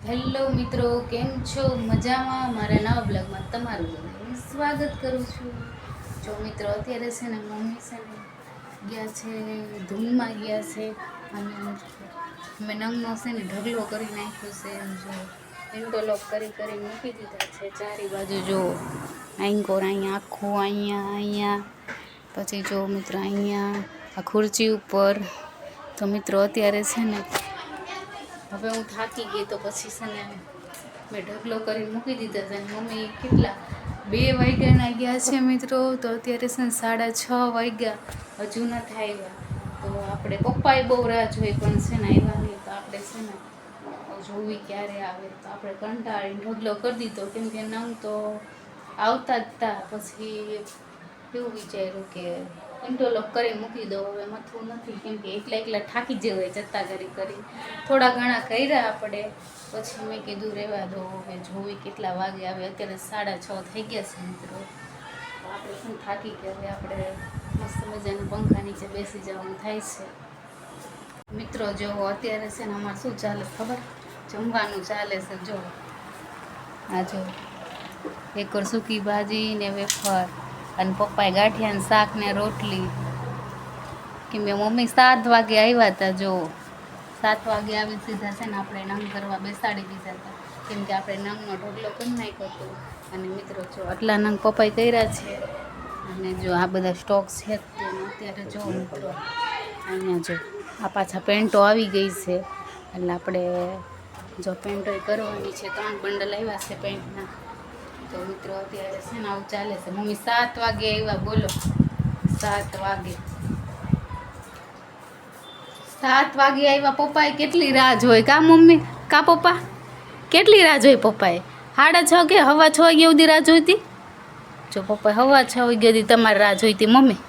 Hello મિત્રો, કેમ છો? મજામાં? મારા નવા બ્લોગમાં તમારું સ્વાગત કરું છું. જો મિત્રો, અત્યારે છે ને મમ્મી છે ને ગયા છે ધૂનમાં ગયા છે અને મેં નંગનો છે ને ઢગલો કરી નાખ્યો છે. જો ઇન્ટરલોક કરી મૂકી દીધા છે ચારે બાજુ. જો આંકોર અહીંયા આખું અહીંયા પછી જો મિત્રો અહીંયા આ ખુરચી ઉપર. તો મિત્રો અત્યારે છે ને હવે હું થાકી ગઈ તો પછી છે ને મેં ઢગલો કરીને મૂકી દીધા છે. મમ્મી કેટલા 2 વાગ્યાના ગયા છે મિત્રો. તો અત્યારે છે ને 6:30 વાગ્યા હજુ નથી આવ્યા. તો આપણે પપ્પાએ બહુ રાહ જોઈ પણ છે ને આવ્યા નહીં. તો આપણે છે ને જોવી ક્યારે આવે. તો આપણે કંટાળીને ઢગલો કરી દીધો કેમ કે નંગ તો આવતા જ હતા. પછી એવું વિચાર્યું કે ઇન્ટરલોક કરીને મૂકી દો, હવે મથવું નથી કેમ કે એકલા થાકી જવાય જતા કરી થોડા ઘણા કર્યા આપણે. પછી મેં કીધું રહેવા દો, હવે જોવી કેટલા વાગે આવે. અત્યારે 6:30 થઈ ગયા છે મિત્રો. આપણે શું થાકી ગયા, હવે આપણે મસ્ત મજાના પંખા નીચે બેસી જવાનું થાય છે મિત્રો. જો અત્યારે છે ને અમારે શું ચાલે ખબર, જમવાનું ચાલે છે. જો આ જો એકર સૂકી ભાજી ને વેફર અને પપ્પાએ ગાંઠિયાનું શાક ને રોટલી. કે મેં મમ્મી 7 વાગે આવ્યા હતા. જો 7 વાગે આવી સીધા છે ને આપણે નંગ કરવા બેસાડી દીધા હતા કેમ કે આપણે નંગનો ઢગલો કરી નાખ્યો હતો. અને મિત્રો જો આટલા નંગ પપ્પાએ કર્યા છે અને જો આ બધા સ્ટોક છે અત્યારે. જો મિત્રો અહીંયા જો આ પાછા પેન્ટો આવી ગઈ છે એટલે આપણે જો પેન્ટો કરવાની છે. 3 બંડલ આવ્યા છે પેન્ટના. તો મિત્રો અત્યારે છે ને આવું ચાલે છે. મમ્મી 7 વાગે આવ્યા. બોલો 7 વાગે 7 વાગે આવ્યા. પપ્પાએ કેટલી રાહ જોઈ કા મમ્મી, કા પપ્પા કેટલી રાહ જોઈ પપ્પાએ? 6:30 કે 6:15 વાગ્યા સુધી રાહ જોઈતી. જો પપ્પાએ 6:15 વાગ્યા સુધી તમારે રાહ જોઈતી મમ્મી.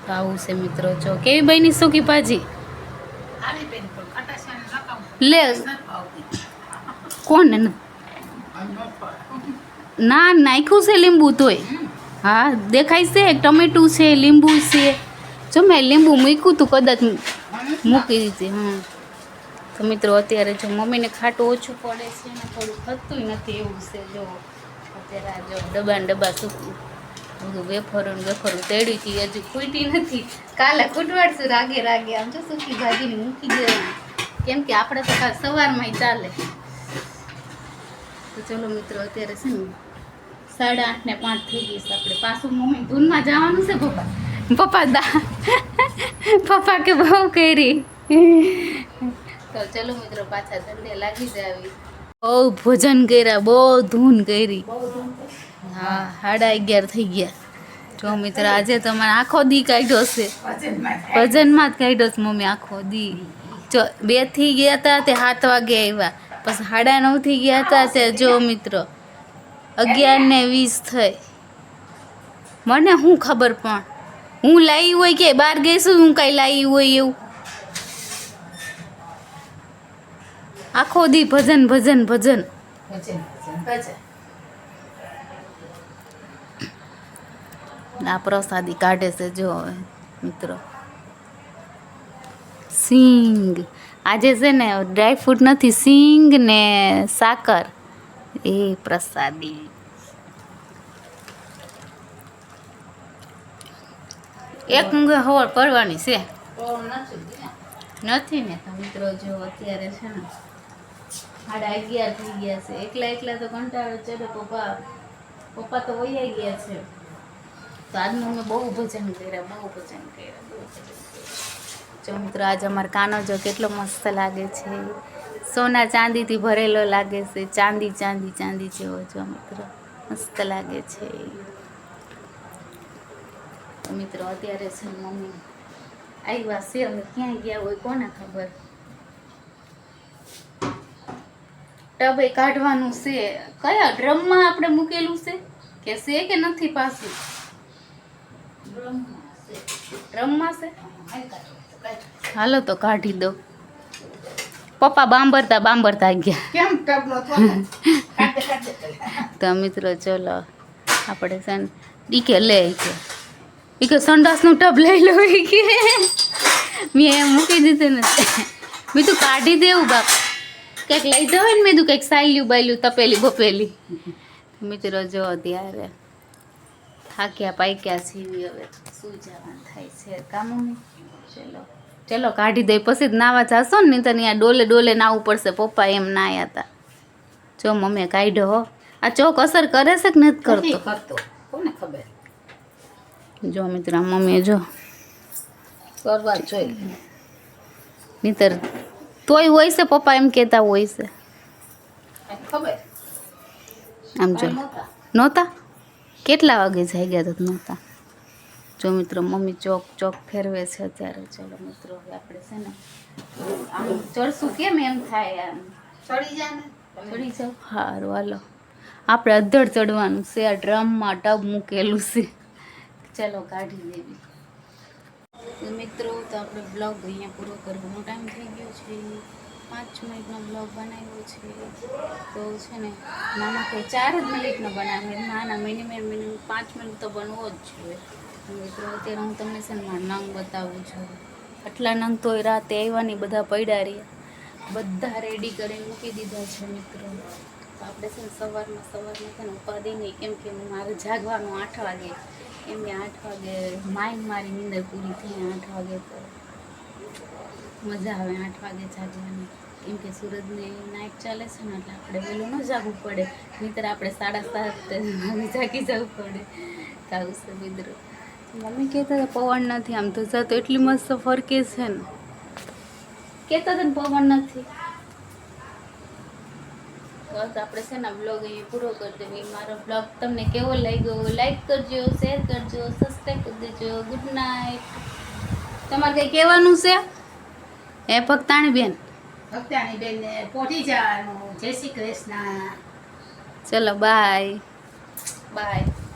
તો આવું છે મિત્રો. જો કેવી બની સૂકી ભાજી લે કોણ ના નાખ્યું છે લીંબુ તોય. હા દેખાય છે. ટમેટું છે, લીંબુ છે. જો મેં લીંબુ મૂક્યું હતું કદાચ મૂકી દીધી. હા તો મિત્રો અત્યારે જો મમ્મીને ખાટું ઓછું પડે છે ને થોડું થતું નથી એવું છે. જો અત્યારે આ જો ડબ્બા સૂકું બધું વેફરું તેડી હતી હજુ ખૂટી નથી. કાલે ખૂટવાડશું રાગે આમ જો સૂકી ભાજીને મૂકી દેવાની કેમ કે આપણે તો કાલ સવારમાં ચાલે. તો ચલો મિત્રો અત્યારે છે ને 8:30 ને 5 થઈ ગઈ છે. આપણે પાછું મમ્મી ધૂનમાં જવાનું છે. પપ્પા કે બહુ કરી. તો ચલો મિત્રો પાછા ધંધે લાગી જાવી. બહુ ભોજન કર્યા, બહુ ધૂન કરી. હા 11:30 થઈ ગયા. જો મિત્ર આજે તો મને આખો દી કાઢ્યો છે ભજનમાં જ કાઢ્યો છે મમ્મી આખો દી. જો 2 થી ગયા હતા તે 7 વાગે આવ્યા. પછી 9:30 થી ગયા હતા તે જો મિત્રો 11:20 થઈ. મને શું ખબર પણ હું લાવી હોય કે બહાર ગઈશું હું કાંઈ લાવી હોય એવું. આખો દી ભજન. આ પ્રસાદી કાઢે છે જો મિત્રો. સિંગ આજે છે ને ડ્રાયફ્રૂટ નથી, સિંગ ને સાકર એ પ્રસાદી. એક હવાર કરવાની છે નથી ને. તો મિત્રો જો અત્યારે છે ને 11:30 થઈ ગયા છે. એકલા તો કંટાળો ચડે. પપ્પા તો વૈયા ગયા છે. તો આજનું અમે બહુ ભજન કર્યા. જો મિત્રો આજે અમારો કાનો જો કેટલો મસ્ત લાગે છે. સોના ચાંદીથી ભરેલો લાગે છે. ચાંદી જેવો જો મિત્રો મસ્ત લાગે છે. તો મિત્રો અત્યારે છે મમ્મી આવ્યા છે. હવે ક્યાં ગયા હોય કોને ખબર. ટબે કાઢવાનું છે. કયા ડ્રમમાં આપણે મૂકેલું છે કે નથી? પાછું ડ્રમમાં છે. હાલો તો કાઢી દો. પપ્પા બાંબરતા ગયા. તો મિત્રો ચલો આપણે છે ને ડીકે લે કે સંડાસનું ટબ લઈ લો કે મેં મૂકી દીધું નથી. મેં તું કાઢી દેવું બાપ. કંઈક લઈ જવાય ને મેં કીધું કંઈક સાયલ્યું બાયલ્યું તપેલી બપેલી. મિત્રો જો ત્યારે થાક્યા પાક્યા છીએ હવે શું જવાનું થાય છે કામોની. ચલો કાઢી દઈ પછી જ નાવા જાશો ને, નહીં તો ત્યાં ડોલે ડોલે નાવું પડશે. પપ્પા એમ નાયા હતા. જો મમ્મીએ કાઢ્યો હો. આ ચોક અસર કરે છે કે નથી કરતો? કોને ખબર. જો મિત્રો મમ્મીએ જો કરવા જોઈએ. નહીતર તોય હોય છે, પપ્પા એમ કહેતા હોય છે. ખબર આમ જો નહોતા કેટલા વાગે જઈ ગયા તો નહોતા. જો મિત્રો મમ્મી ચોક ફેરવે છે અત્યારે. ચલો મિત્રો હવે આપણે છે ને આમ ચડશું કેમ એમ થાય, આમ ચડી જાય ને ચડી જાવ. સારું હાલો આપણે અધડ ચડવાનું છે. આ ડ્રમમાં ટબ મૂકેલું છે. ચલો કાઢી દેવી. તો મિત્રો તો આપણે બ્લોગ અહીંયા પૂરો કરવાનો ટાઈમ થઈ ગયો છે. 5 મિનિટનો બ્લોગ બનાવ્યો છે. તો છે ને નાના કોઈ 4 જ મિનિટનો બનાવ્યો. નાના મિનિમમ 5 મિનિટ તો બનવો જ જોઈએ. મિત્રો અત્યારે હું તમને છે ને મારા નંગ બતાવું છું. આટલા નંગ તો રાતે આવ્યા નહીં, બધા પડ્યા રહ્યા. બધા રેડી કરીને મૂકી દીધા છે મિત્રો. તો આપણે છે ને સવારમાં છે ને ઉપાધિ નહીં, કેમ કે મારે જાગવાનું 8 વાગે. એમને 8 વાગે મારી નીંદર પૂરી થઈ. 8 વાગે તો મજા આવે 8 વાગે જાગવાની, કેમ કે સુરતની નાઇટ ચાલે છે ને એટલે આપણે વહેલું ન જાગવું પડે. નહીંતર આપણે 7:30 વાગે જાગી જવું પડે. કાવું છે મિત્રો. મમ્મી કહેતા હતા પવન નથી, આમ તો તો એટલી મસ્ત ફરકે છે ને. કહેતા હતા ને પવન નથી. બસ આપણે છે ને બ્લોગ અહીંયા પૂરો કરી દેવી. મારો બ્લોગ તમને કેવો લાગ્યો લાઈક કરજો, શેર કરજો, સબસ્ક્રાઈબ કરી દેજો. Good night. તમારે કંઈ કહેવાનું છે એ ભક્તાણી બેન? ભક્તાણી બેન પહોંચી જવાનું. જય શ્રી કૃષ્ણ. ચલો બાય બાય.